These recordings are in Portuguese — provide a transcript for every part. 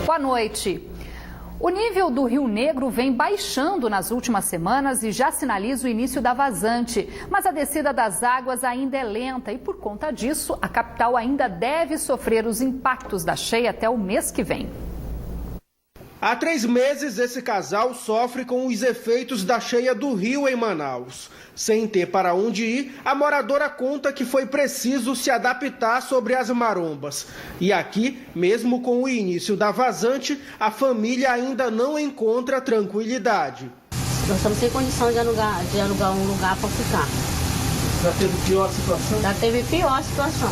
Boa noite. O nível do Rio Negro vem baixando nas últimas semanas e já sinaliza o início da vazante. Mas a descida das águas ainda é lenta e, por conta disso, a capital ainda deve sofrer os impactos da cheia até o mês que vem. Há 3 meses, esse casal sofre com os efeitos da cheia do rio em Manaus. Sem ter para onde ir, a moradora conta que foi preciso se adaptar sobre as marombas. E aqui, mesmo com o início da vazante, a família ainda não encontra tranquilidade. Nós estamos sem condição de alugar um lugar para ficar. Já teve pior situação? Já teve pior situação.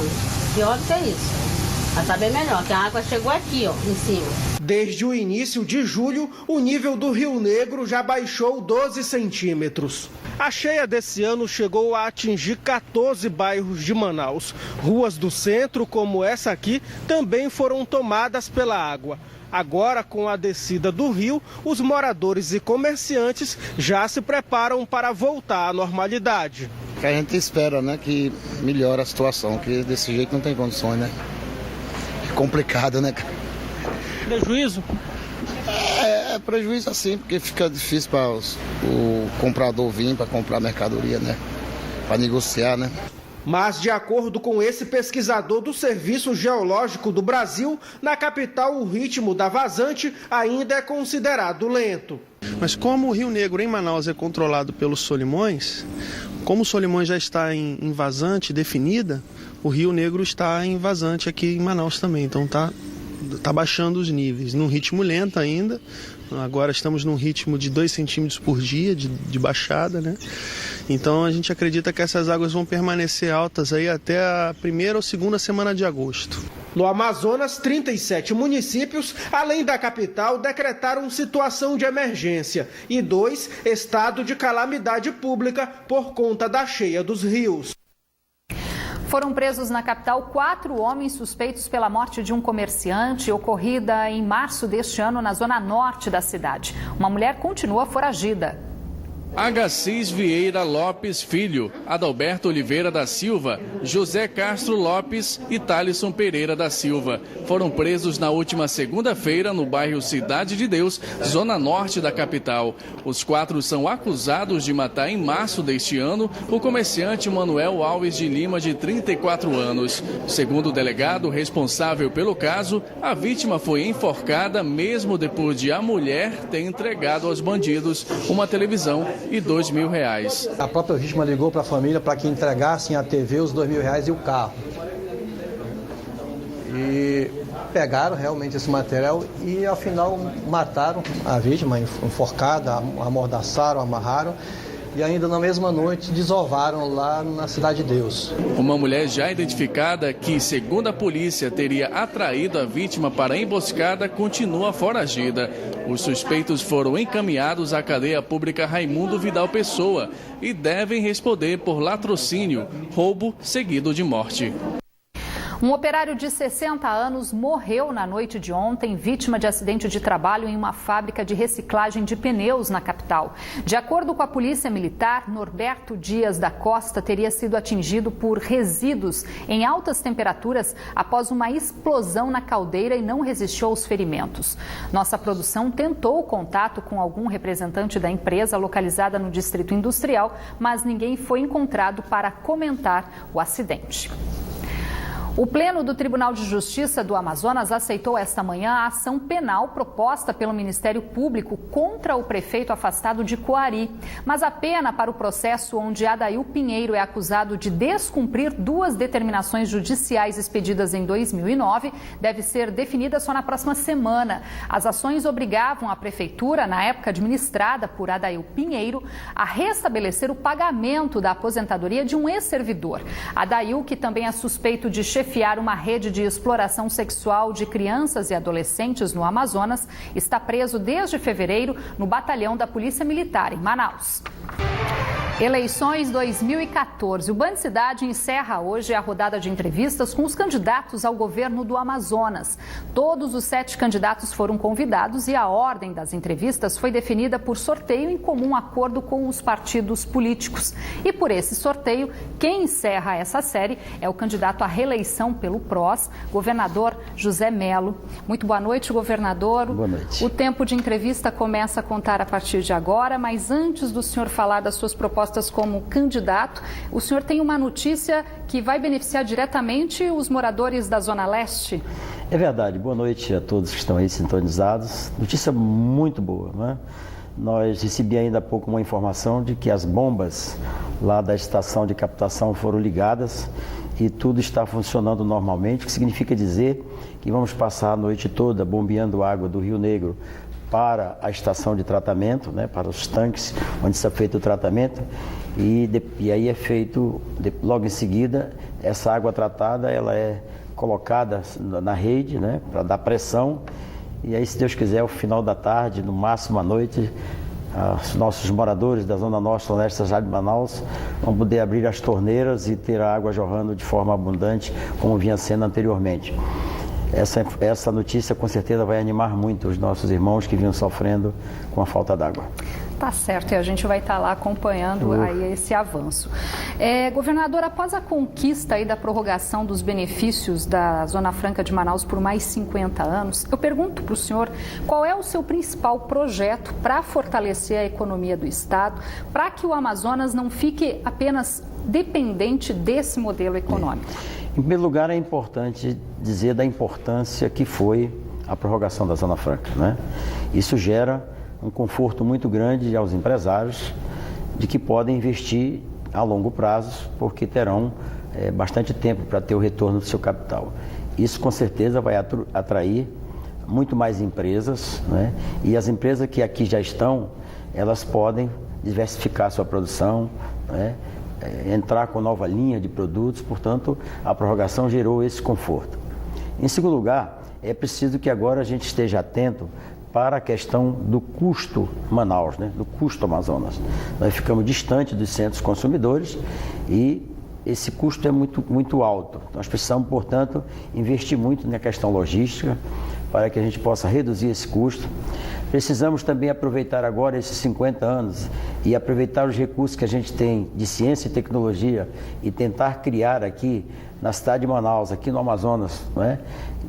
Pior do que isso. Vai saber melhor, que a água chegou aqui, ó, em cima. Desde o início de julho, o nível do Rio Negro já baixou 12 centímetros. A cheia desse ano chegou a atingir 14 bairros de Manaus. Ruas do centro, como essa aqui, também foram tomadas pela água. Agora, com a descida do rio, os moradores e comerciantes já se preparam para voltar à normalidade. A gente espera, né, que melhore a situação, que desse jeito não tem condições, né? Complicado, né? Prejuízo? É prejuízo assim, porque fica difícil para o comprador vir para comprar mercadoria, né? Para negociar, né? Mas, de acordo com esse pesquisador do Serviço Geológico do Brasil, na capital o ritmo da vazante ainda é considerado lento. Mas como o Rio Negro em Manaus é controlado pelos Solimões, como o Solimões já está em vazante definida, o Rio Negro está em vazante aqui em Manaus também, então tá baixando os níveis, num ritmo lento ainda. Agora estamos num ritmo de 2 centímetros por dia de baixada, né? Então a gente acredita que essas águas vão permanecer altas aí até a 1ª ou 2ª semana de agosto. No Amazonas, 37 municípios, além da capital, decretaram situação de emergência e 2, estado de calamidade pública por conta da cheia dos rios. Foram presos na capital 4 homens suspeitos pela morte de um comerciante ocorrida em março deste ano na zona norte da cidade. Uma mulher continua foragida. Agassiz Vieira Lopes Filho, Adalberto Oliveira da Silva, José Castro Lopes e Thalisson Pereira da Silva foram presos na última segunda-feira no bairro Cidade de Deus, zona norte da capital. Os 4 são acusados de matar em março deste ano o comerciante Manuel Alves de Lima, de 34 anos. Segundo o delegado responsável pelo caso, a vítima foi enforcada mesmo depois de a mulher ter entregado aos bandidos uma televisão e R$2.000. A própria vítima ligou para a família para que entregassem a TV, os R$2.000 e o carro. E pegaram realmente esse material e, ao final, mataram a vítima, enforcada, amordaçaram, amarraram. E ainda na mesma noite desovaram lá na Cidade de Deus. Uma mulher já identificada que, segundo a polícia, teria atraído a vítima para a emboscada, continua foragida. Os suspeitos foram encaminhados à cadeia pública Raimundo Vidal Pessoa e devem responder por latrocínio, roubo seguido de morte. Um operário de 60 anos morreu na noite de ontem, vítima de acidente de trabalho em uma fábrica de reciclagem de pneus na capital. De acordo com a Polícia Militar, Norberto Dias da Costa teria sido atingido por resíduos em altas temperaturas após uma explosão na caldeira e não resistiu aos ferimentos. Nossa produção tentou contato com algum representante da empresa localizada no Distrito Industrial, mas ninguém foi encontrado para comentar o acidente. O Pleno do Tribunal de Justiça do Amazonas aceitou esta manhã a ação penal proposta pelo Ministério Público contra o prefeito afastado de Coari. Mas a pena para o processo onde Adail Pinheiro é acusado de descumprir 2 determinações judiciais expedidas em 2009 deve ser definida só na próxima semana. As ações obrigavam a prefeitura, na época administrada por Adail Pinheiro, a restabelecer o pagamento da aposentadoria de um ex-servidor. Adail, que também é suspeito de chefiar uma rede de exploração sexual de crianças e adolescentes no Amazonas, está preso desde fevereiro no batalhão da Polícia Militar em Manaus. Eleições 2014. O Band Cidade encerra hoje a rodada de entrevistas com os candidatos ao governo do Amazonas. Todos os 7 candidatos foram convidados e a ordem das entrevistas foi definida por sorteio em comum acordo com os partidos políticos. E por esse sorteio, quem encerra essa série é o candidato à reeleição pelo PROS, governador José Melo. Muito boa noite, governador. Boa noite. O tempo de entrevista começa a contar a partir de agora, mas antes do senhor falar das suas propostas como candidato, o senhor tem uma notícia que vai beneficiar diretamente os moradores da Zona Leste? É verdade. Boa noite a todos que estão aí sintonizados. Notícia muito boa, né? Nós recebi ainda há pouco uma informação de que as bombas lá da estação de captação foram ligadas e tudo está funcionando normalmente, o que significa dizer que vamos passar a noite toda bombeando água do Rio Negro para a estação de tratamento, né, para os tanques onde está feito o tratamento e aí é feito, logo em seguida, essa água tratada ela é colocada na rede, né, para dar pressão e aí, se Deus quiser, ao final da tarde, no máximo à noite, os nossos moradores da Zona Norte, Zona Leste da cidade de Manaus vão poder abrir as torneiras e ter a água jorrando de forma abundante, como vinha sendo anteriormente. Essa notícia com certeza vai animar muito os nossos irmãos que vinham sofrendo com a falta d'água. Tá certo, e a gente vai estar lá acompanhando aí esse avanço. Governador, após a conquista aí da prorrogação dos benefícios da Zona Franca de Manaus por mais 50 anos, eu pergunto para o senhor qual é o seu principal projeto para fortalecer a economia do Estado, para que o Amazonas não fique apenas dependente desse modelo econômico. Em primeiro lugar, é importante dizer da importância que foi a prorrogação da Zona Franca, né? Isso gera um conforto muito grande aos empresários de que podem investir a longo prazo, porque terão bastante tempo para ter o retorno do seu capital. Isso com certeza vai atrair muito mais empresas, né? E as empresas que aqui já estão, elas podem diversificar sua produção, né? Entrar com nova linha de produtos, portanto, a prorrogação gerou esse conforto. Em segundo lugar, é preciso que agora a gente esteja atento para a questão do custo Manaus, né? Do custo Amazonas. Nós ficamos distante dos centros consumidores e esse custo é muito alto. Nós precisamos, portanto, investir muito na questão logística para que a gente possa reduzir esse custo. Precisamos também aproveitar agora esses 50 anos e aproveitar os recursos que a gente tem de ciência e tecnologia e tentar criar aqui na cidade de Manaus, aqui no Amazonas, não é?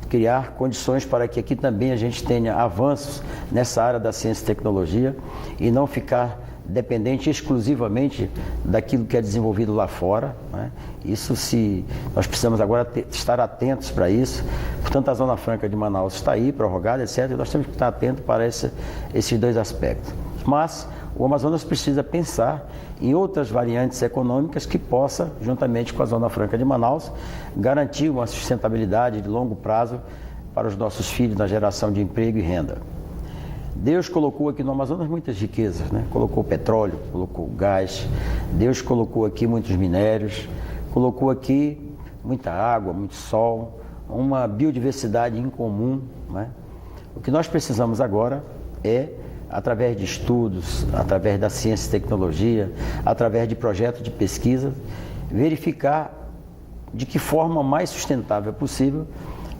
Criar condições para que aqui também a gente tenha avanços nessa área da ciência e tecnologia e não ficar dependente exclusivamente daquilo que é desenvolvido lá fora, né? Nós precisamos agora estar atentos para isso. Portanto, a Zona Franca de Manaus está aí, prorrogada, etc. E nós temos que estar atentos para esses dois aspectos. Mas o Amazonas precisa pensar em outras variantes econômicas que possa, juntamente com a Zona Franca de Manaus, garantir uma sustentabilidade de longo prazo para os nossos filhos na geração de emprego e renda. Deus colocou aqui no Amazonas muitas riquezas, né? Colocou petróleo, colocou gás, Deus colocou aqui muitos minérios, colocou aqui muita água, muito sol, uma biodiversidade incomum, né? O que nós precisamos agora é, através de estudos, através da ciência e tecnologia, através de projetos de pesquisa, verificar de que forma mais sustentável possível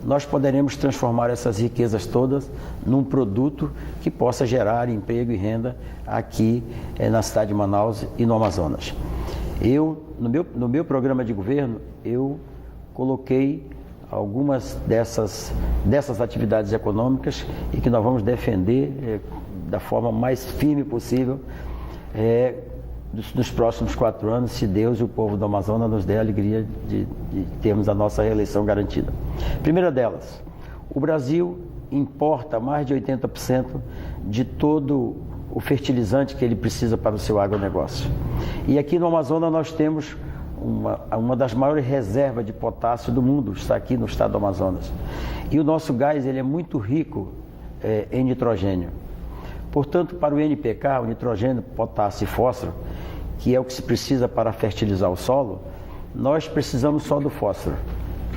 nós poderemos transformar essas riquezas todas num produto que possa gerar emprego e renda aqui na cidade de Manaus e no Amazonas. No meu programa de governo, eu coloquei algumas dessas atividades econômicas e que nós vamos defender da forma mais firme possível nos próximos 4 anos, se Deus e o povo do Amazonas nos der a alegria de termos a nossa reeleição garantida. Primeira delas, o Brasil importa mais de 80% de todo o fertilizante que ele precisa para o seu agronegócio. E aqui no Amazonas nós temos uma das maiores reservas de potássio do mundo, está aqui no estado do Amazonas. E o nosso gás ele é muito rico em nitrogênio. Portanto, para o NPK, o nitrogênio, potássio e fósforo, que é o que se precisa para fertilizar o solo, nós precisamos só do fósforo,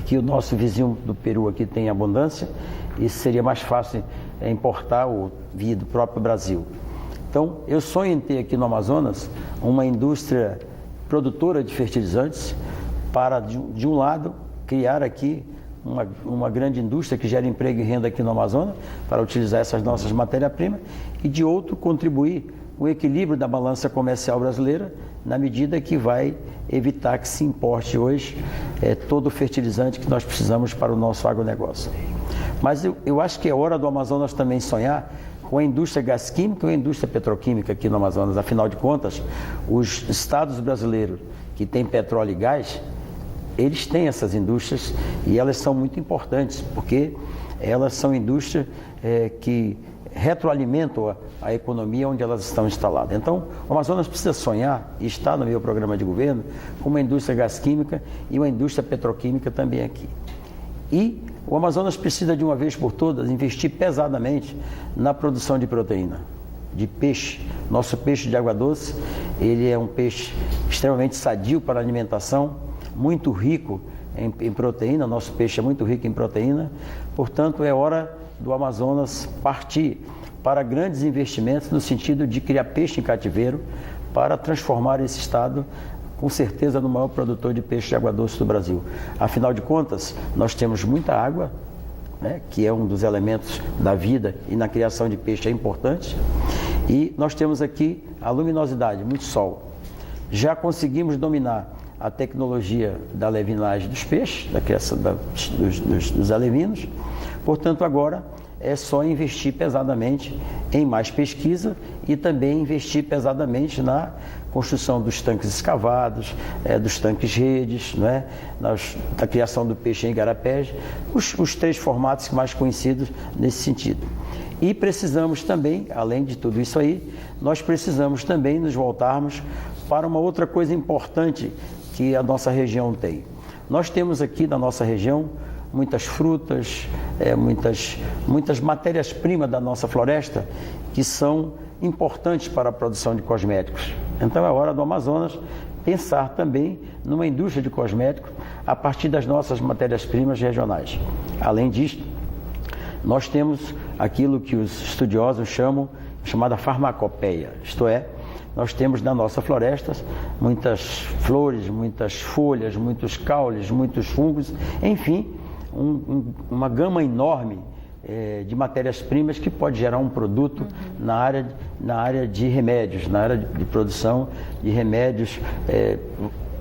que o nosso vizinho do Peru aqui tem abundância e seria mais fácil importar via do próprio Brasil. Então, eu sonho em ter aqui no Amazonas uma indústria produtora de fertilizantes para, de um lado, criar aqui uma grande indústria que gera emprego e renda aqui no Amazonas para utilizar essas nossas matérias-primas e, de outro, contribuir com o equilíbrio da balança comercial brasileira na medida que vai evitar que se importe hoje todo o fertilizante que nós precisamos para o nosso agronegócio. Mas eu acho que é hora do Amazonas também sonhar com a indústria gás química e a indústria petroquímica aqui no Amazonas. Afinal de contas, os estados brasileiros que têm petróleo e gás, eles têm essas indústrias e elas são muito importantes, porque elas são indústrias que retroalimentam a economia onde elas estão instaladas. Então, o Amazonas precisa sonhar, e está no meu programa de governo, com uma indústria gás química e uma indústria petroquímica também aqui. E o Amazonas precisa, de uma vez por todas, investir pesadamente na produção de proteína, de peixe. Nosso peixe de água doce, ele é um peixe extremamente sadio para a alimentação, muito rico em proteína, nosso peixe é muito rico em proteína, portanto é hora do Amazonas partir para grandes investimentos no sentido de criar peixe em cativeiro para transformar esse estado com certeza no maior produtor de peixe de água doce do Brasil. Afinal de contas, nós temos muita água, né, que é um dos elementos da vida e na criação de peixe é importante, e nós temos aqui a luminosidade, muito sol. Já conseguimos dominar a tecnologia da levinagem dos peixes, da criação dos alevinos, portanto agora é só investir pesadamente em mais pesquisa e também investir pesadamente na construção dos tanques escavados, dos tanques redes, né, da criação do peixe em igarapés, os 3 formatos mais conhecidos nesse sentido. E precisamos também, além de tudo isso aí, nós precisamos também nos voltarmos para uma outra coisa importante que a nossa região tem. Nós temos aqui na nossa região muitas frutas, muitas matérias-primas da nossa floresta que são importantes para a produção de cosméticos. Então é hora do Amazonas pensar também numa indústria de cosméticos a partir das nossas matérias-primas regionais. Além disso, nós temos aquilo que os estudiosos chamam chamada farmacopeia, isto é, nós temos na nossa floresta muitas flores, muitas folhas, muitos caules, muitos fungos, enfim, uma gama enorme de matérias-primas que pode gerar um produto na área de remédios, na área de produção de remédios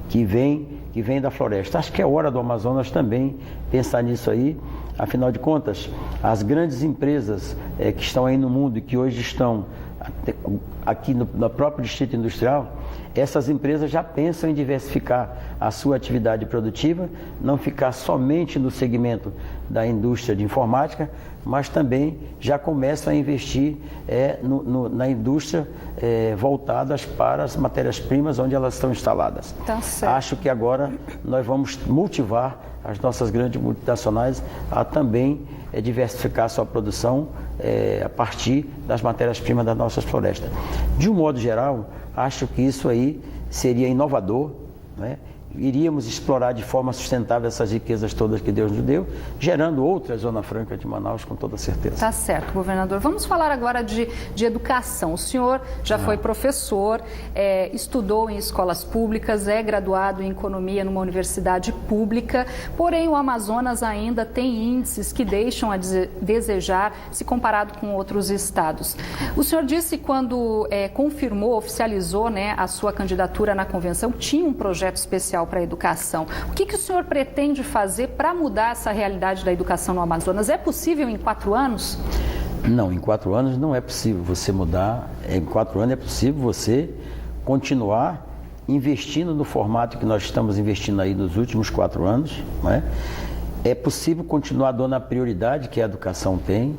que vem da floresta. Acho que é hora do Amazonas também pensar nisso aí. Afinal de contas, as grandes empresas que estão aí no mundo e que hoje estão aqui no próprio distrito industrial, essas empresas já pensam em diversificar a sua atividade produtiva, não ficar somente no segmento da indústria de informática, mas também já começam a investir na indústria voltadas para as matérias-primas onde elas estão instaladas. Tá certo. Acho que agora nós vamos motivar as nossas grandes multinacionais a também diversificar sua produção a partir das matérias-primas das nossas florestas. De um modo geral, acho que isso aí seria inovador, né? Iríamos explorar de forma sustentável essas riquezas todas que Deus nos deu, gerando outra Zona Franca de Manaus, com toda certeza. Tá certo, governador. Vamos falar agora de educação. O senhor já foi professor, estudou em escolas públicas, é graduado em economia numa universidade pública, porém o Amazonas ainda tem índices que deixam a desejar se comparado com outros estados. O senhor disse quando confirmou, oficializou, né, a sua candidatura na convenção, tinha um projeto especial para a educação. O que o senhor pretende fazer para mudar essa realidade da educação no Amazonas? É possível em 4 anos? Não, em 4 anos não é possível você mudar. Em 4 anos é possível você continuar investindo no formato que nós estamos investindo aí nos últimos 4 anos, né? É possível continuar dando a prioridade que a educação tem.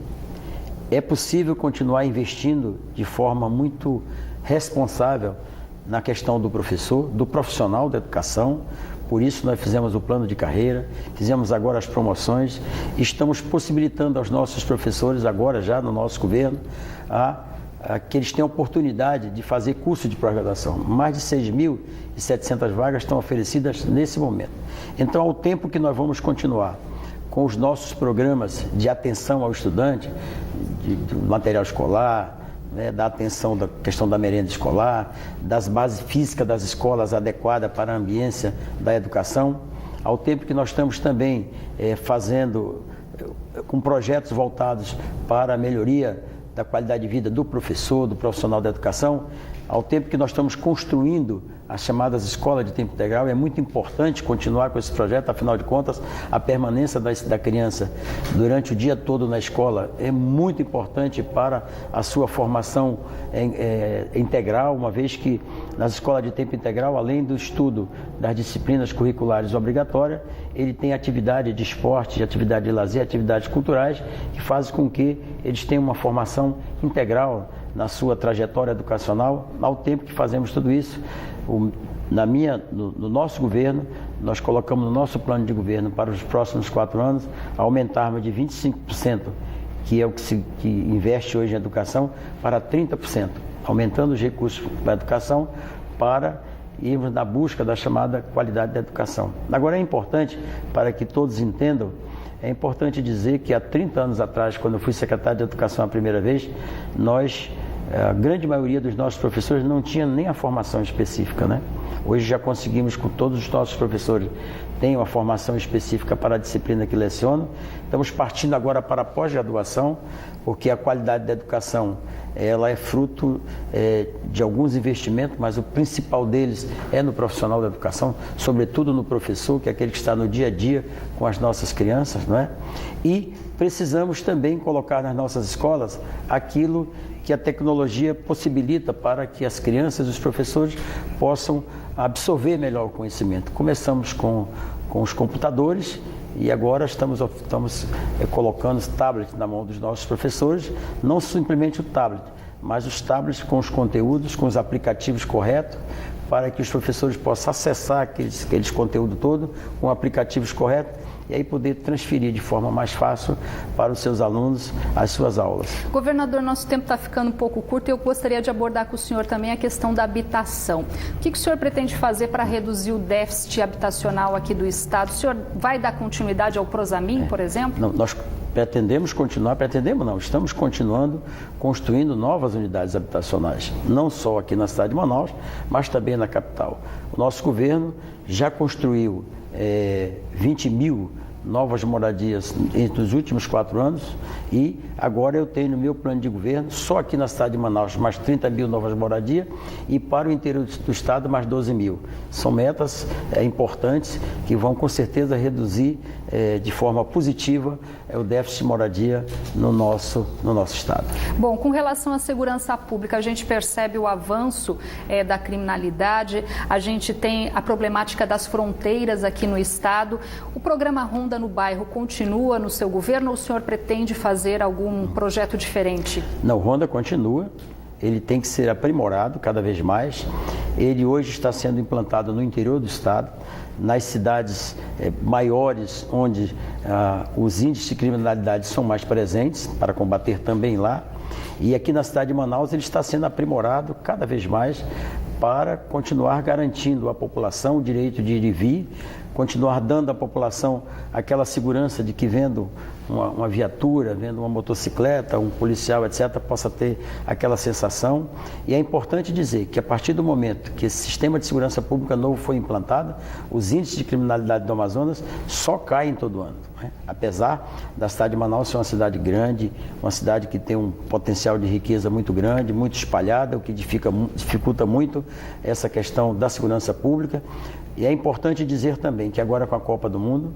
É possível continuar investindo de forma muito responsável na questão do professor, do profissional da educação. Por isso nós fizemos o plano de carreira, fizemos agora as promoções, estamos possibilitando aos nossos professores agora já no nosso governo que eles tenham oportunidade de fazer curso de pós-graduação. Mais de 6.700 vagas estão oferecidas nesse momento. Então, ao tempo que nós vamos continuar com os nossos programas de atenção ao estudante, de material escolar, da atenção da questão da merenda escolar, das bases físicas das escolas adequadas para a ambiência da educação, ao tempo que nós estamos também fazendo com projetos voltados para a melhoria da qualidade de vida do professor, do profissional da educação, ao tempo que nós estamos construindo as chamadas escolas de tempo integral. É muito importante continuar com esse projeto, afinal de contas, a permanência da criança durante o dia todo na escola é muito importante para a sua formação integral, uma vez que nas escolas de tempo integral, além do estudo das disciplinas curriculares obrigatórias, ele tem atividade de esporte, atividade de lazer, atividades culturais, que fazem com que eles tenham uma formação integral na sua trajetória educacional. Ao tempo que fazemos tudo isso, no nosso governo, nós colocamos no nosso plano de governo para os próximos 4 anos aumentarmos de 25%, que é o que investe hoje em educação, para 30%, aumentando os recursos para a educação para irmos na busca da chamada qualidade da educação. Agora é importante, para que todos entendam, é importante dizer que há 30 anos atrás, quando eu fui secretário de Educação a primeira vez, a grande maioria dos nossos professores não tinha nem a formação específica, né? Hoje já conseguimos, com todos os nossos professores, têm uma formação específica para a disciplina que lecionam. Estamos partindo agora para a pós-graduação, porque a qualidade da educação ela é fruto de alguns investimentos, mas o principal deles é no profissional da educação, sobretudo no professor, que é aquele que está no dia a dia com as nossas crianças, não é? E precisamos também colocar nas nossas escolas aquilo que a tecnologia possibilita para que as crianças e os professores possam absorver melhor o conhecimento. Começamos com os computadores e agora estamos colocando os tablets na mão dos nossos professores, não simplesmente o tablet, mas os tablets com os conteúdos, com os aplicativos corretos, para que os professores possam acessar aqueles conteúdos todos com aplicativos corretos e aí poder transferir de forma mais fácil para os seus alunos as suas aulas. Governador, nosso tempo está ficando um pouco curto e eu gostaria de abordar com o senhor também a questão da habitação. O que o senhor pretende fazer para reduzir o déficit habitacional aqui do Estado? O senhor vai dar continuidade ao Prosamin, por exemplo? Não, nós estamos continuando construindo novas unidades habitacionais, não só aqui na cidade de Manaus, mas também na capital. O nosso governo já construiu 20 mil novas moradias entre os últimos 4 anos e agora eu tenho no meu plano de governo, só aqui na cidade de Manaus, mais 30 mil novas moradias e para o interior do estado mais 12 mil. São metas importantes que vão com certeza reduzir de forma positiva o déficit de moradia no nosso estado. Bom, com relação à segurança pública, a gente percebe o avanço da criminalidade, a gente tem a problemática das fronteiras aqui no estado. O programa Ronda no Bairro continua no seu governo ou o senhor pretende fazer algum projeto diferente? Não, o Ronda continua, ele tem que ser aprimorado cada vez mais. Ele hoje está sendo implantado no interior do estado, nas cidades maiores, onde os índices de criminalidade são mais presentes, para combater também lá. E aqui na cidade de Manaus ele está sendo aprimorado cada vez mais para continuar garantindo à população o direito de ir e vir, continuar dando à população aquela segurança de que vendo uma viatura, vendo uma motocicleta, um policial, etc., possa ter aquela sensação. E é importante dizer que a partir do momento que esse sistema de segurança pública novo foi implantado, os índices de criminalidade do Amazonas só caem todo ano, né? Apesar da cidade de Manaus ser uma cidade grande, uma cidade que tem um potencial de riqueza muito grande, muito espalhada, o que dificulta muito essa questão da segurança pública. E é importante dizer também que agora com a Copa do Mundo,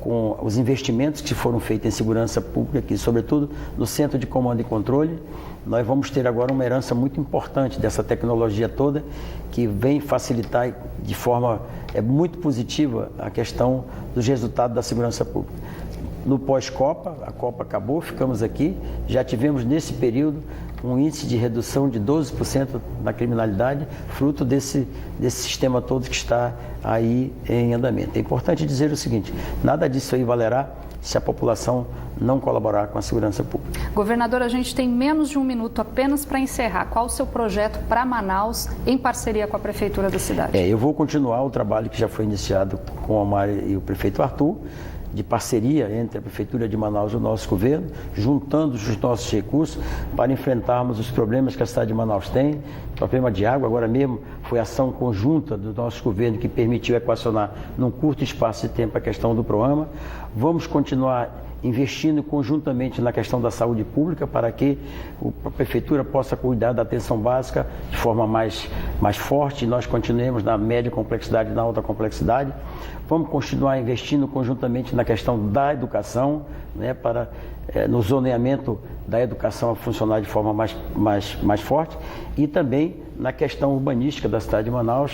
com os investimentos que foram feitos em segurança pública, que sobretudo no Centro de Comando e Controle, nós vamos ter agora uma herança muito importante dessa tecnologia toda, que vem facilitar de forma muito positiva a questão dos resultados da segurança pública. No pós-Copa, a Copa acabou, ficamos aqui, já tivemos nesse período um índice de redução de 12% na criminalidade, fruto desse sistema todo que está aí em andamento. É importante dizer o seguinte, nada disso aí valerá se a população não colaborar com a segurança pública. Governador, a gente tem menos de um minuto apenas para encerrar. Qual o seu projeto para Manaus, em parceria com a Prefeitura da cidade? Eu vou continuar o trabalho que já foi iniciado com a Mari e o prefeito Arthur, de parceria entre a Prefeitura de Manaus e o nosso governo, juntando os nossos recursos para enfrentarmos os problemas que a cidade de Manaus tem. O problema de água, agora mesmo, foi ação conjunta do nosso governo que permitiu equacionar num curto espaço de tempo a questão do programa. Vamos continuar investindo conjuntamente na questão da saúde pública para que a Prefeitura possa cuidar da atenção básica de forma mais forte e nós continuemos na média complexidade e na alta complexidade. Vamos continuar investindo conjuntamente na questão da educação, né, para no zoneamento da educação funcionar de forma mais forte e também na questão urbanística da cidade de Manaus,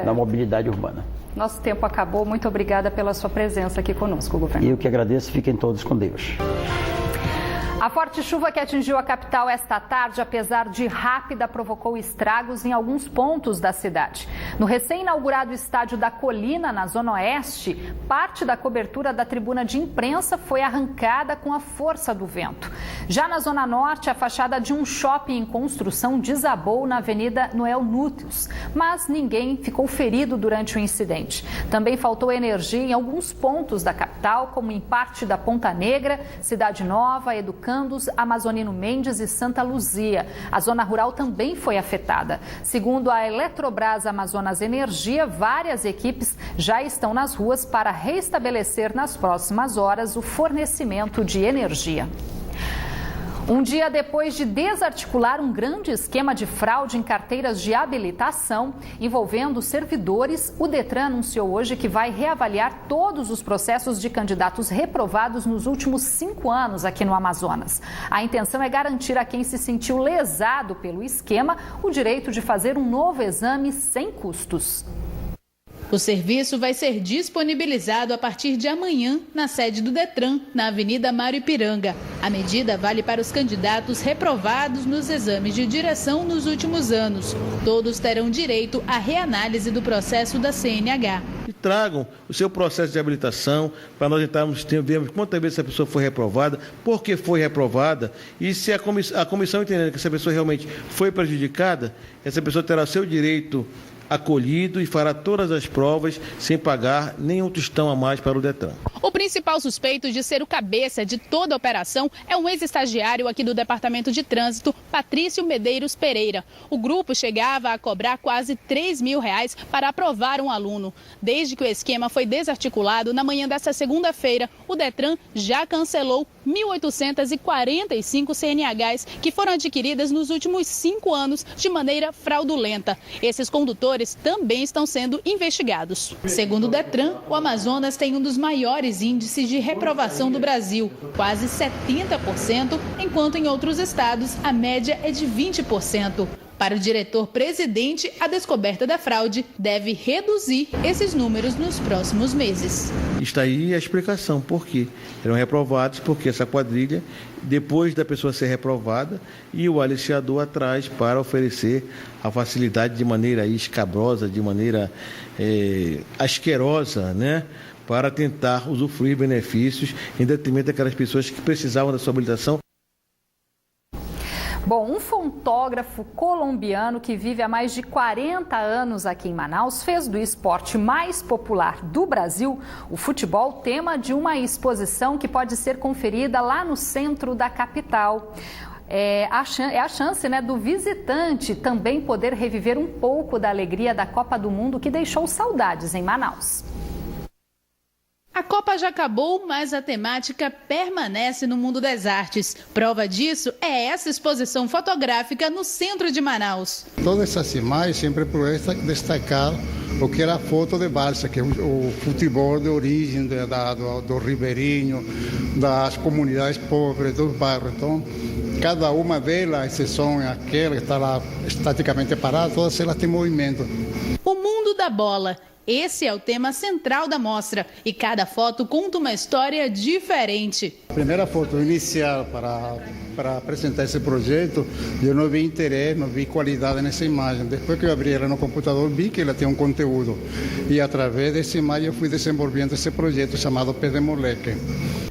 na mobilidade urbana. Nosso tempo acabou. Muito obrigada pela sua presença aqui conosco, governador. Eu que agradeço. Fiquem todos com Deus. A forte chuva que atingiu a capital esta tarde, apesar de rápida, provocou estragos em alguns pontos da cidade. No recém-inaugurado estádio da Colina, na Zona Oeste, parte da cobertura da tribuna de imprensa foi arrancada com a força do vento. Já na Zona Norte, a fachada de um shopping em construção desabou na Avenida Noel Núteos, mas ninguém ficou ferido durante o incidente. Também faltou energia em alguns pontos da capital, como em parte da Ponta Negra, Cidade Nova, Educandos, Amazonino Mendes e Santa Luzia. A zona rural também foi afetada. Segundo a Eletrobras Amazonas Energia, várias equipes já estão nas ruas para restabelecer nas próximas horas o fornecimento de energia. Um dia depois de desarticular um grande esquema de fraude em carteiras de habilitação envolvendo servidores, o Detran anunciou hoje que vai reavaliar todos os processos de candidatos reprovados nos últimos 5 anos aqui no Amazonas. A intenção é garantir a quem se sentiu lesado pelo esquema o direito de fazer um novo exame sem custos. O serviço vai ser disponibilizado a partir de amanhã na sede do Detran, na Avenida Mário Ipiranga. A medida vale para os candidatos reprovados nos exames de direção nos últimos anos. Todos terão direito à reanálise do processo da CNH. E tragam o seu processo de habilitação para nós tentarmos ver quantas vezes essa pessoa foi reprovada, por que foi reprovada e se a comissão entendendo que essa pessoa realmente foi prejudicada, essa pessoa terá seu direito acolhido e fará todas as provas sem pagar nenhum tostão a mais para o Detran. O principal suspeito de ser o cabeça de toda a operação é um ex-estagiário aqui do Departamento de Trânsito, Patrício Medeiros Pereira. O grupo chegava a cobrar quase R$3 mil para aprovar um aluno. Desde que o esquema foi desarticulado, na manhã desta segunda-feira, o Detran já cancelou 1.845 CNHs que foram adquiridas nos últimos 5 anos de maneira fraudulenta. Esses condutores também estão sendo investigados. Segundo o Detran, o Amazonas tem um dos maiores índices de reprovação do Brasil, quase 70%, enquanto em outros estados a média é de 20%. Para o diretor-presidente, a descoberta da fraude deve reduzir esses números nos próximos meses. Está aí a explicação por quê. Eram reprovados porque essa quadrilha, depois da pessoa ser reprovada, e o aliciador atrás para oferecer a facilidade de maneira escabrosa, de maneira asquerosa, né? Para tentar usufruir benefícios em detrimento daquelas pessoas que precisavam da sua habilitação. Bom, um fotógrafo colombiano que vive há mais de 40 anos aqui em Manaus fez do esporte mais popular do Brasil, o futebol, tema de uma exposição que pode ser conferida lá no centro da capital. É a chance, né, do visitante também poder reviver um pouco da alegria da Copa do Mundo que deixou saudades em Manaus. A Copa já acabou, mas a temática permanece no mundo das artes. Prova disso é essa exposição fotográfica no centro de Manaus. Todas essas imagens sempre procura destacar o que era a foto de Barça, que é o futebol de origem do ribeirinho, das comunidades pobres, dos bairros. Então, cada uma delas, a exceção é aquela que está lá estaticamente parada, todas elas têm movimento. O mundo da bola. Esse é o tema central da mostra e cada foto conta uma história diferente. A primeira foto inicial para para apresentar esse projeto, eu não vi interesse, não vi qualidade nessa imagem. Depois que eu abri ela no computador, vi que ela tinha um conteúdo. E através dessa imagem eu fui desenvolvendo esse projeto chamado Pé de Moleque.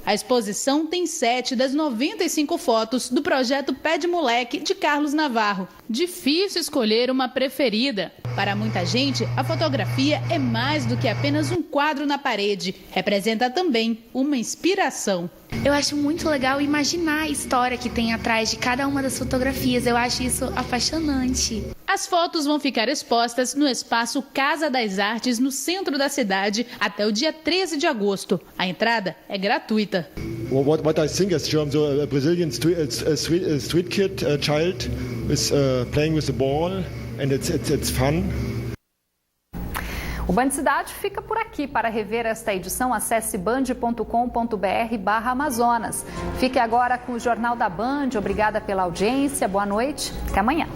A exposição tem 7 das 95 fotos do projeto Pé de Moleque de Carlos Navarro. Difícil escolher uma preferida. Para muita gente, a fotografia é mais do que apenas um quadro na parede. Representa também uma inspiração. Eu acho muito legal imaginar a história que tem atrás de cada uma das fotografias. Eu acho isso apaixonante. As fotos vão ficar expostas no espaço Casa das Artes, no centro da cidade, até o dia 13 de agosto. A entrada é gratuita. What I think is a Brazilian street kid child is playing with the ball and it's fun. O Band Cidade fica por aqui. Para rever esta edição, acesse band.com.br/Amazonas. Fique agora com o Jornal da Band. Obrigada pela audiência. Boa noite. Até amanhã.